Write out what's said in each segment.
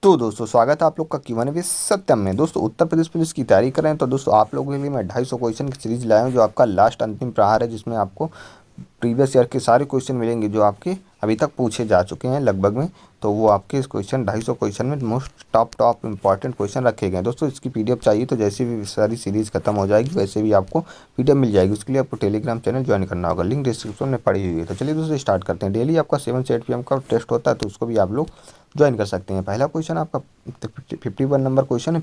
तो दोस्तों स्वागत है आप लोग का Q&A विद सत्यम में। दोस्तों उत्तर प्रदेश पुलिस की तैयारी कर रहे हैं तो दोस्तों आप लोगों के लिए मैं 250 क्वेश्चन की सीरीज लाया हूं जो आपका लास्ट अंतिम प्रहार है, जिसमें आपको प्रीवियस ईयर के सारे क्वेश्चन मिलेंगे जो आपके अभी तक पूछे जा चुके हैं लगभग में। तो वो आपके इस क्वेश्चन 250 क्वेश्चन में मोस्ट टॉप इंपॉर्टेंट क्वेश्चन रखे गए हैं। दोस्तों इसकी पीडीएफ चाहिए तो जैसे भी सारी सीरीज़ खत्म हो जाएगी वैसे भी आपको पीडीएफ मिल जाएगी। उसके लिए आपको टेलीग्राम चैनल ज्वाइन करना होगा, लिंक डिस्क्रिप्शन में पड़ी हुई है। तो चलिए दोस्तों स्टार्ट करते हैं। डेली आपका 7 से 8 PM का टेस्ट होता है तो उसको भी आप लोग ज्वाइन कर सकते हैं। पहला क्वेश्चन आपका 51 नंबर क्वेश्चन है।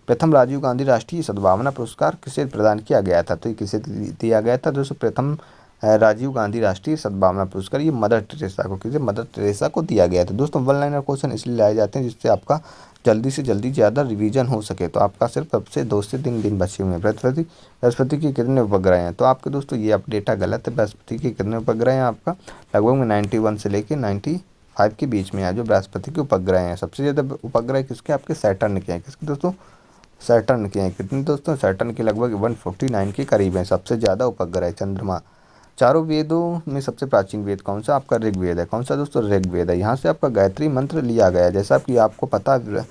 प्रथम राजीव गांधी राष्ट्रीय सद्भावना पुरस्कार किसे प्रदान किया गया था? तो ये किसे दिया गया था दोस्तों? प्रथम राजीव गांधी राष्ट्रीय सद्भावना पुरस्कार ये मदर टेरेसा को, किसे? मदर टेरेसा को दिया गया था। दोस्तों वन लाइनर क्वेश्चन इसलिए लाए जाते हैं जिससे आपका जल्दी से जल्दी ज़्यादा रिवीजन हो सके। तो आपका सिर्फ अब से 2 से 3 दिन बचे हुए हैं। बृहस्पति के कितने उपग्रह हैं? तो आपके दोस्तों ये आप डेटा गलत है। बृहस्पति के कितने उपग्रह हैं? आपका लगभग में 91 से लेके 95 के बीच में है जो बृहस्पति के उपग्रह हैं। सबसे ज़्यादा उपग्रह किसके? आपके सैटर्न के हैं। किसके दोस्तों? सैटर्न के हैं। कितने दोस्तों? सैटर्न के लगभग 149 के करीब हैं सबसे ज़्यादा उपग्रह चंद्रमा। चारों वेदों में सबसे प्राचीन वेद कौन सा? आपका ऋग्वेद है। कौन सा दोस्तों? ऋग्वेद है। यहाँ से आपका गायत्री मंत्र लिया गया है। जैसा कि आपको पता है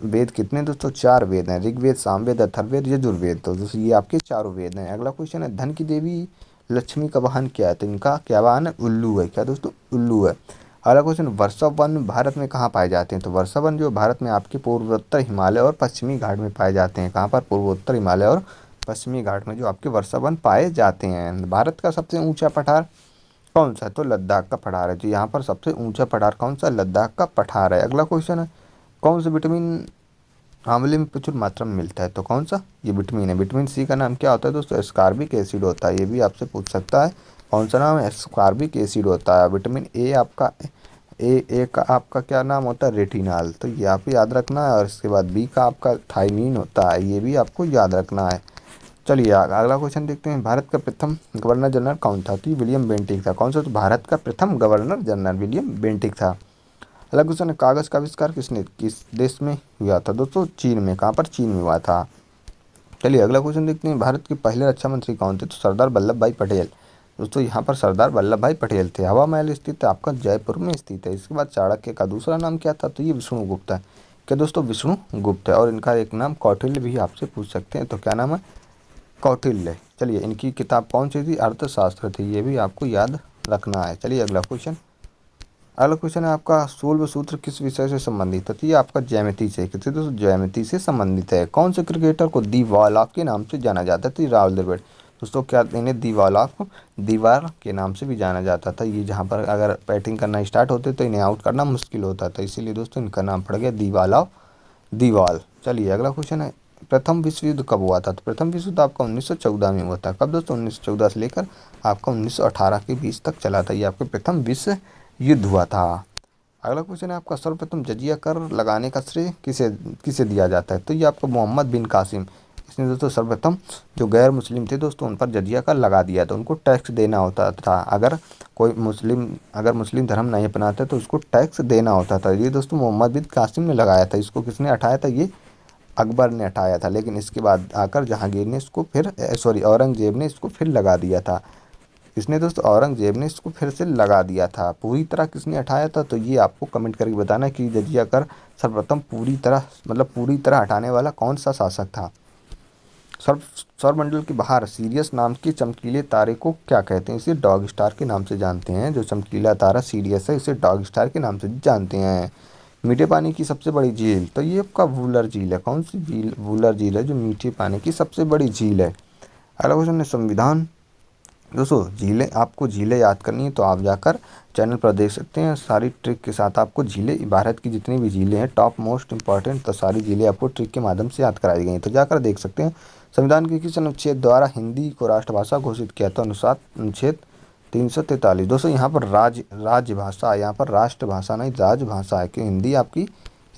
वेद कितने दोस्तों? 4 वेद हैं। ऋग्वेद, सामवेद, अथर्ववेद, यजुर्वेद। तो दोस्तों ये आपके चारों वेद हैं। अगला क्वेश्चन है, धन की देवी लक्ष्मी का वाहन क्या है? तो इनका क्या वाहन है? उल्लू है। क्या दोस्तों? उल्लू है। अगला क्वेश्चन, वर्षा वन भारत में कहाँ पाए जाते हैं? तो वर्षा वन जो भारत में आपके पूर्वोत्तर हिमालय और पश्चिमी घाट में पाए जाते हैं। कहाँ पर? पूर्वोत्तर हिमालय और पश्चिमी घाट में जो आपके वर्षा वन पाए जाते हैं। भारत का सबसे ऊंचा पठार कौन सा है? तो लद्दाख का पठार है। जो यहाँ पर सबसे ऊंचा पठार कौन सा? लद्दाख का पठार है। अगला क्वेश्चन है, कौन सा विटामिन आंवले में प्रचुर मात्रा में मिलता है? तो कौन सा? ये विटामिन है। विटामिन सी का नाम क्या होता है दोस्तों? एस्कॉर्बिक एसिड होता है। ये भी आपसे पूछ सकता है। कौन सा नाम है? एस्कॉर्बिक एसिड होता है। विटामिन ए आपका ए का आपका क्या नाम होता है? रेटिनॉल। तो ये आप याद रखना है। और इसके बाद बी का आपका थायमीन होता है। ये भी आपको याद रखना है। चलिए अगला क्वेश्चन देखते हैं। भारत का प्रथम गवर्नर जनरल कौन था? तो विलियम बेंटिक था। कौन सा? तो भारत का प्रथम गवर्नर जनरल विलियम बेंटिक था। अगला क्वेश्चन है, कागज का आविष्कार किस देश में हुआ था? दोस्तों चीन में। कहाँ पर? चीन में हुआ था। चलिए अगला क्वेश्चन देखते हैं। भारत के पहले रक्षा मंत्री कौन थे? तो सरदार वल्लभ भाई पटेल। दोस्तों यहाँ पर सरदार वल्लभ भाई पटेल थे। हवा महल स्थित है आपका जयपुर में स्थित है। इसके बाद चाणक्य का दूसरा नाम क्या था? तो ये विष्णुगुप्त है। क्या दोस्तों? विष्णुगुप्त है। और इनका एक नाम कौटिल्य भी आपसे पूछ सकते हैं। तो क्या नाम है? कौटिल्य। चलिए इनकी किताब कौन सी थी? अर्थशास्त्र थी। ये भी आपको याद रखना है। चलिए अगला क्वेश्चन है आपका, सोलह सूत्र किस विषय से संबंधित है? तो ये आपका ज्यामिति से, किसी दोस्तों? ज्यामिति से संबंधित है। कौन से क्रिकेटर को दी वॉल ऑफ के नाम से जाना जाता है? तो ये राहुल द्रविड़। दोस्तों क्या इन्हें दी वॉल ऑफ दीवार के नाम से भी जाना जाता था? ये जहाँ पर अगर बैटिंग करना स्टार्ट होते तो इन्हें आउट करना मुश्किल होता था, इसीलिए दोस्तों इनका नाम पड़ गया दी वॉल ऑफ दीवाल। चलिए अगला क्वेश्चन है, प्रथम विश्व युद्ध कब हुआ था? तो प्रथम विश्व युद्ध आपका 1914 में हुआ था। कब दोस्तों? 1914 से लेकर आपका 1918 के बीच तक चला था। ये आपके प्रथम विश्व युद्ध हुआ था। अगला क्वेश्चन है आपका, सर्वप्रथम जजिया कर लगाने का श्रेय किसे किसे दिया जाता है? तो ये आपका मोहम्मद बिन कासिम। इसने दोस्तों सर्वप्रथम जो गैर मुस्लिम थे दोस्तों उन पर जजिया कर लगा दिया था। उनको टैक्स देना होता था। अगर मुस्लिम धर्म नहीं अपनाते तो उसको टैक्स देना होता था। ये दोस्तों मोहम्मद बिन कासिम ने लगाया था। इसको किसने हटाया था? ये अकबर ने हटाया था। लेकिन इसके बाद आकर जहांगीर ने इसको फिर औरंगजेब ने इसको फिर लगा दिया था। किसने दोस्तों? औरंगजेब ने इसको फिर से लगा दिया था। पूरी तरह किसने हटाया था? तो ये आपको कमेंट करके बताना कि जजिया कर सर्वप्रथम पूरी तरह हटाने वाला कौन सा शासक था। सौरमंडल के बाहर सीरियस नाम के चमकीले तारे को क्या कहते हैं? इसे डॉग स्टार के नाम से जानते हैं। जो चमकीला तारा सीरियस है इसे डॉग स्टार के नाम से जानते हैं। मीठे पानी की सबसे बड़ी झील? तो ये आपका वूलर झील है। कौन सी झील? वूलर झील है जो मीठे पानी की सबसे बड़ी झील है। अगला क्वेश्चन है, संविधान। दोस्तों झीलें, आपको झीलें याद करनी है तो आप जाकर चैनल पर देख सकते हैं। सारी ट्रिक के साथ आपको झीलें, भारत की जितनी भी झीलें हैं टॉप मोस्ट इंपॉर्टेंट, तो सारी झीलें आपको ट्रिक के माध्यम से याद कराई गई हैं। तो जाकर देख सकते हैं। संविधान के किस अनुच्छेद द्वारा हिंदी को राष्ट्रभाषा घोषित किया? तो अनुच्छेद 343। दोस्तों यहाँ पर राजभाषा, यहाँ पर राष्ट्रभाषा नहीं राजभाषा है कि हिंदी आपकी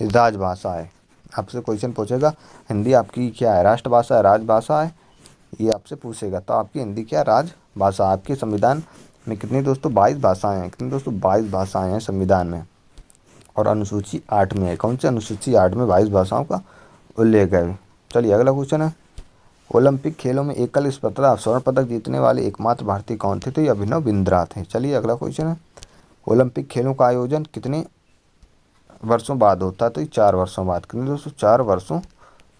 राजभाषा है। आपसे क्वेश्चन पूछेगा हिंदी आपकी क्या है? राष्ट्रभाषा है, राजभाषा है, ये आपसे पूछेगा। तो आपकी हिंदी क्या? राजभाषा। आपके संविधान में कितनी दोस्तों? 22 भाषाएं हैं। कितनी दोस्तों? 22 भाषाएं हैं संविधान में। और अनुसूची 8 में है। कौन सी? अनुसूची 8 में 22 भाषाओं का उल्लेख है। चलिए अगला क्वेश्चन है, ओलंपिक खेलों में एकल स्पर्धा स्वर्ण पदक जीतने वाले एकमात्र भारतीय कौन थे? तो ये अभिनव बिंद्रा थे। चलिए अगला क्वेश्चन है, ओलंपिक खेलों का आयोजन कितने वर्षों बाद होता है, तो ये 4 वर्षों बाद, कितने दोस्तों, 4 वर्षों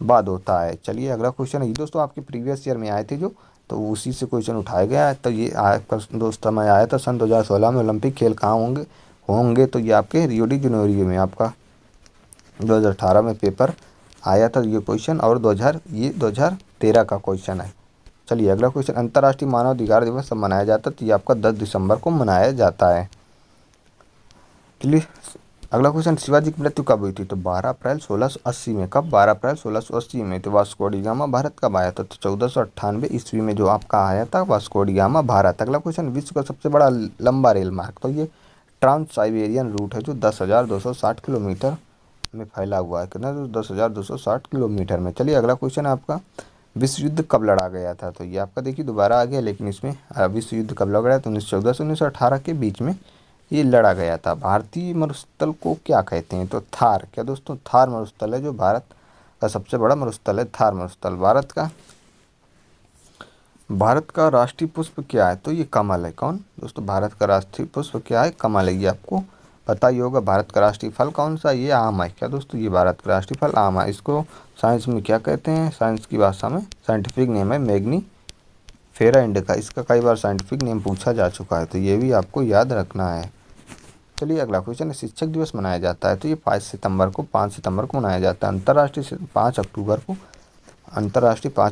बाद होता है। चलिए अगला क्वेश्चन है, ये दोस्तों आपके प्रीवियस ईयर में आए थे जो, तो उसी से क्वेश्चन उठाया गया है। तो ये आपका दोस्तों में आया था सन 2016 में, ओलंपिक खेल कहाँ होंगे होंगे तो ये आपके रियो डी जनेरियो में। आपका 2018 में पेपर आया था ये क्वेश्चन, और 2013 का क्वेश्चन है। चलिए अगला क्वेश्चन, अंतर्राष्ट्रीय मानव अधिकार दिवस कब मनाया जाता है, तो ये आपका 10 दिसंबर को मनाया जाता है। चलिए अगला क्वेश्चन, शिवाजी की मृत्यु कब हुई थी, तो 12 अप्रैल 1680 में। कब, 12 अप्रैल 1680 में। तो वास्को डी गामा भारत कब आया था, तो 1498 ईस्वी में जो आपका आया था वास्को डी गामा भारत। अगला क्वेश्चन, विश्व का सबसे बड़ा लंबा रेल मार्ग, तो ये ट्रांस साइबेरियन रूट है जो 10,260 किलोमीटर में फैला हुआ है। कितना, तो 10,260 किलोमीटर में। चलिए अगला क्वेश्चन है आपका, विश्व युद्ध कब लड़ा गया था, तो ये आपका देखिए दोबारा आ गया, लेकिन इसमें विश्व युद्ध कब लड़ा गया, तो 1914 से 1918 के बीच में ये लड़ा गया था। भारतीय मरुस्थल को क्या कहते हैं, तो थार। क्या दोस्तों, थार मरुस्थल है जो भारत का सबसे बड़ा मरुस्थल है, थार मरुस्थल। भारत का राष्ट्रीय पुष्प क्या है, तो ये कमल है। कौन दोस्तों, भारत का राष्ट्रीय पुष्प क्या है, कमल है। ये आपको पता ही होगा। भारत का राष्ट्रीय फल कौन सा, ये आम है। क्या दोस्तों, ये भारत का राष्ट्रीय फल आम है। इसको साइंस में क्या कहते हैं, साइंस की भाषा में साइंटिफिक नेम है मैग्नी फेरा इंडिका। इसका कई बार साइंटिफिक नेम पूछा जा चुका है, तो ये भी आपको याद रखना है। चलिए अगला क्वेश्चन है, शिक्षक दिवस मनाया जाता है, तो ये 5 सितंबर को मनाया जाता है। अंतर्राष्ट्रीय 5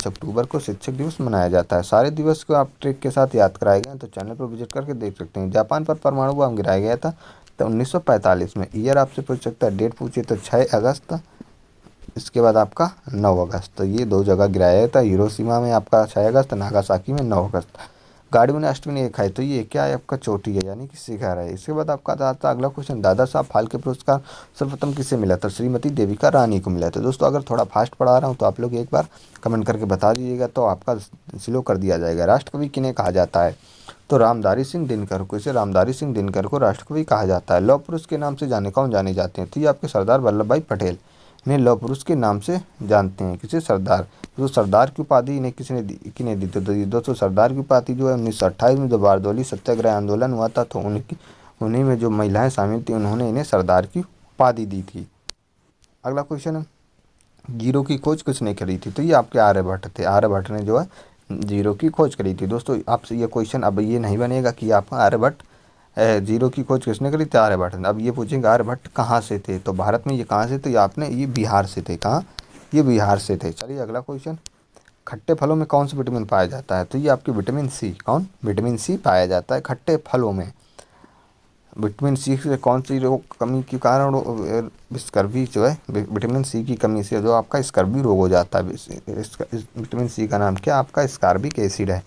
अक्टूबर को शिक्षक दिवस मनाया जाता है। सारे दिवस को आप ट्रिक के साथ याद कराए गए हैं, तो चैनल पर विजिट करके देख सकते हैं। जापान पर परमाणु बम गिराया गया था तो 1945 में। ईयर आपसे पूछ सकता है, डेट पूछे तो 6 अगस्त, इसके बाद आपका 9 अगस्त। तो ये 2 जगह गिराया गया था, हिरोशिमा में आपका 6 अगस्त, नागासाकी में 9 अगस्त। गाड़ी में अष्टमी एक है, तो ये क्या है आपका, चोटी है, यानी कि शिखर है। इसके बाद आपका आता अगला क्वेश्चन, दादा साहब फाल्के पुरस्कार सर्वप्रथम किसे मिला था, श्रीमती देविका रानी को मिला था। दोस्तों अगर थोड़ा फास्ट पढ़ा रहा हूँ तो आप लोग एक बार कमेंट करके बता दीजिएगा, तो आपका स्लो कर दिया जाएगा। राष्ट्रकवि किन्हें कहा जाता है, तो रामधारी सिंह दिनकर को। इसे रामधारी सिंह दिनकर को राष्ट्रकवि कहा जाता है। लौह पुरुष के नाम से जाने जाते हैं, तो ये आपके सरदार वल्लभ भाई पटेल इन्हें लौह पुरुष के नाम से जानते हैं। किसे, सरदार। तो सरदार की उपाधि इन्हें किन्हें दी थी, तो ये दोस्तों सरदार की उपाधि जो है 1928 में जो बारदौली सत्याग्रह आंदोलन हुआ था, तो उन्हीं में जो महिलाएं शामिल थी उन्होंने इन्हें सरदार की उपाधि दी थी। अगला क्वेश्चन है, जीरो की खोज किसने करी थी, तो ये आपके आर्यभट्ट थे। आर्यभट्ट ने जो है जीरो की खोज करी थी। दोस्तों आपसे ये क्वेश्चन अब ये नहीं बनेगा कि आप आर्यभट्ट जीरो की खोज किसने करी थी, आर्यभट्ट ने। अब ये पूछेंगे आर्यभट्ट कहाँ से थे, तो भारत में ये कहाँ से थे, ये बिहार से थे। कहाँ, ये बिहार से थे। चलिए अगला क्वेश्चन, खट्टे फलों में कौन सा विटामिन पाया जाता है, तो ये आपकी विटामिन सी। कौन, विटामिन सी पाया जाता है खट्टे फलों में। विटामिन सी से कौन सी रोग कमी के कारण स्कर्वी जो है, विटामिन सी की कमी से जो आपका स्कर्वी रोग हो जाता है। विटामिन सी का नाम क्या, आपका स्कॉर्बिक एसिड है।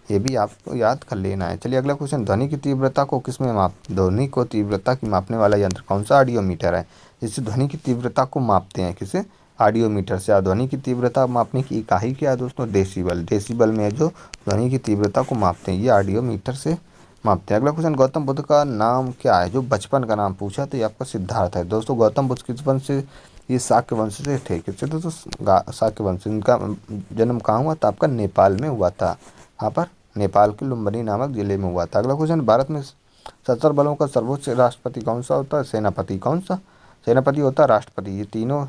ये भी आपको याद कर लेना है। चलिए अगला क्वेश्चन, ध्वनि की तीव्रता को ध्वनि को तीव्रता की मापने वाला यंत्र कौन सा, ऑडियोमीटर है। जिससे ध्वनि की तीव्रता को मापते हैं, किसे, ऑडियोमीटर से। ध्वनि की तीव्रता मापने की इकाई क्या है दोस्तों, डेसिबल। डेसिबल में जो ध्वनि की तीव्रता को मापते हैं, ये ऑडियोमीटर से मापते हैं। अगला क्वेश्चन, गौतम बुद्ध का नाम क्या है, जो बचपन का नाम पूछा, तो ये आपका सिद्धार्थ है। दोस्तों गौतम बुद्ध किस वंश से, ये शाक्य वंश से थे। किससे, दोस्तों शाक्य वंश। इनका जन्म कहाँ हुआ था, आपका नेपाल में हुआ था। यहाँ पर नेपाल के लुम्बिनी नामक जिले में हुआ था। अगला क्वेश्चन, भारत में सशस्त्र बलों का सर्वोच्च राष्ट्रपति कौन सा होता है, सेनापति। कौन सा, सेनापति होता है, राष्ट्रपति। ये तीनों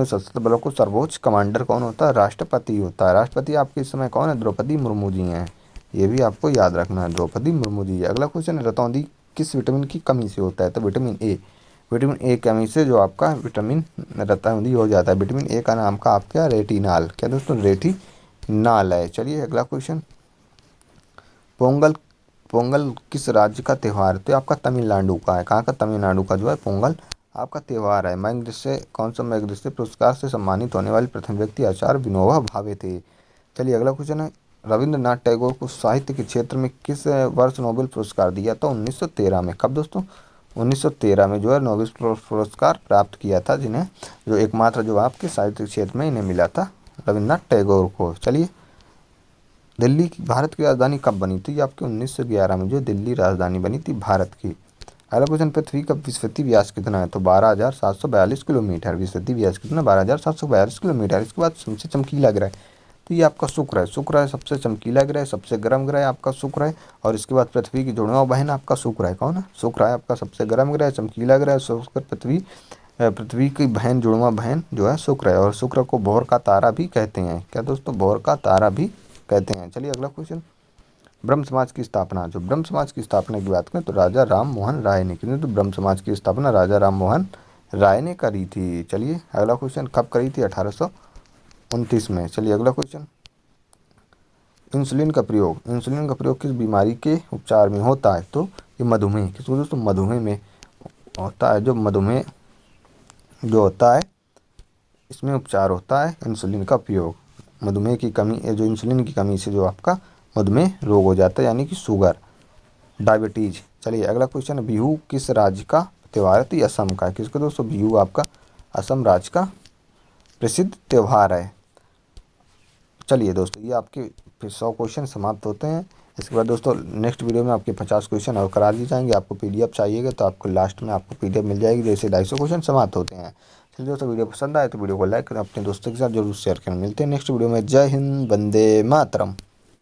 सशस्त्र बलों को सर्वोच्च कमांडर कौन होता है, राष्ट्रपति होता है। राष्ट्रपति आपके इस समय कौन है, द्रौपदी मुर्मू जी हैं। ये भी आपको याद रखना है, द्रौपदी मुर्मू जी। अगला क्वेश्चन है, रतौंधी किस विटामिन की कमी से होता है, तो विटामिन ए। विटामिन ए कमी से जो आपका विटामिन रतौंधी हो जाता है। विटामिन ए का नाम का आपका रेटिनाल। क्या दोस्तों, रेटिनाल है। चलिए अगला क्वेश्चन, पोंगल पोंगल किस राज्य का त्यौहार है, तो आपका तमिलनाडु का है। कहाँ का, तमिलनाडु का जो है पोंगल आपका त्यौहार है। मैग्सेसे कौन सा, मैग्सेसे पुरस्कार से सम्मानित होने वाले प्रथम व्यक्ति आचार्य विनोबा भावे थे। चलिए अगला क्वेश्चन है, रविंद्रनाथ टैगोर को साहित्य के क्षेत्र में किस वर्ष नोबेल पुरस्कार दिया, तो 1913 में। कब दोस्तों, 1913 में जो है नोबेल पुरस्कार प्राप्त किया था, जिन्हें जो एकमात्र जो आपके साहित्य क्षेत्र में इन्हें मिला था, रविंद्रनाथ टैगोर को। चलिए, दिल्ली की भारत की राजधानी कब बनी थी, आपके 1911 में जो दिल्ली राजधानी बनी थी भारत की। अगला क्वेश्चन, पृथ्वी का विस्फीति व्यास कितना है, तो 12,742 किलोमीटर। विस्फीति व्यास कितना, 12,742 किलोमीटर। इसके बाद सबसे चमकीला ग्रह, तो ये आपका शुक्र है। शुक्र है सबसे चमकीला ग्रह, सबसे गर्म ग्रह आपका शुक्र है। और इसके बाद पृथ्वी की जुड़वा बहन आपका शुक्र है। कौन है? शुक्र है आपका सबसे गर्म ग्रह, चमकीला ग्रह, शुक्र पृथ्वी, पृथ्वी की बहन, जुड़वा बहन जो है शुक्र है। और शुक्र को भोर का तारा भी कहते हैं। क्या दोस्तों? भोर का तारा भी कहते हैं। चलिए अगला क्वेश्चन, ब्रह्म समाज की स्थापना। जो ब्रह्म समाज की स्थापना की बात करें तो राजा राम मोहन राय ने की। तो ब्रह्म समाज की स्थापना राजा राम मोहन राय ने करी थी। चलिए अगला क्वेश्चन, कब करी थी? 1829 में। चलिए अगला क्वेश्चन, इंसुलिन का प्रयोग। इंसुलिन का प्रयोग किस बीमारी के उपचार में होता है? तो ये मधुमेह। किसको दोस्तों? मधुमेह में होता है। जो मधुमेह जो होता है इसमें उपचार होता है इंसुलिन का प्रयोग। मधुमेह की कमी, जो इंसुलिन की कमी से जो आपका मधुमेह रोग हो जाता है, यानी कि शुगर, डायबिटीज। चलिए अगला क्वेश्चन, बिहू किस राज्य का त्यौहार है? तो असम का है। किसका दोस्तों? बिहू आपका असम राज्य का प्रसिद्ध त्यौहार है। चलिए दोस्तों, ये आपके फिर 100 क्वेश्चन समाप्त होते हैं। इसके बाद दोस्तों नेक्स्ट वीडियो में आपके 50 क्वेश्चन और करा दिए जाएंगे। आपको पीडीएफ चाहिएगा तो आपको लास्ट में आपको पीडीएफ मिल जाएगी, जैसे 250 क्वेश्चन समाप्त होते हैं। चलिए दोस्तों, वीडियो पसंद आए तो वीडियो को लाइक करें, अपने दोस्तों के साथ जरूर शेयर करें। मिलते हैं नेक्स्ट वीडियो में। जय हिंद, वंदे मातरम।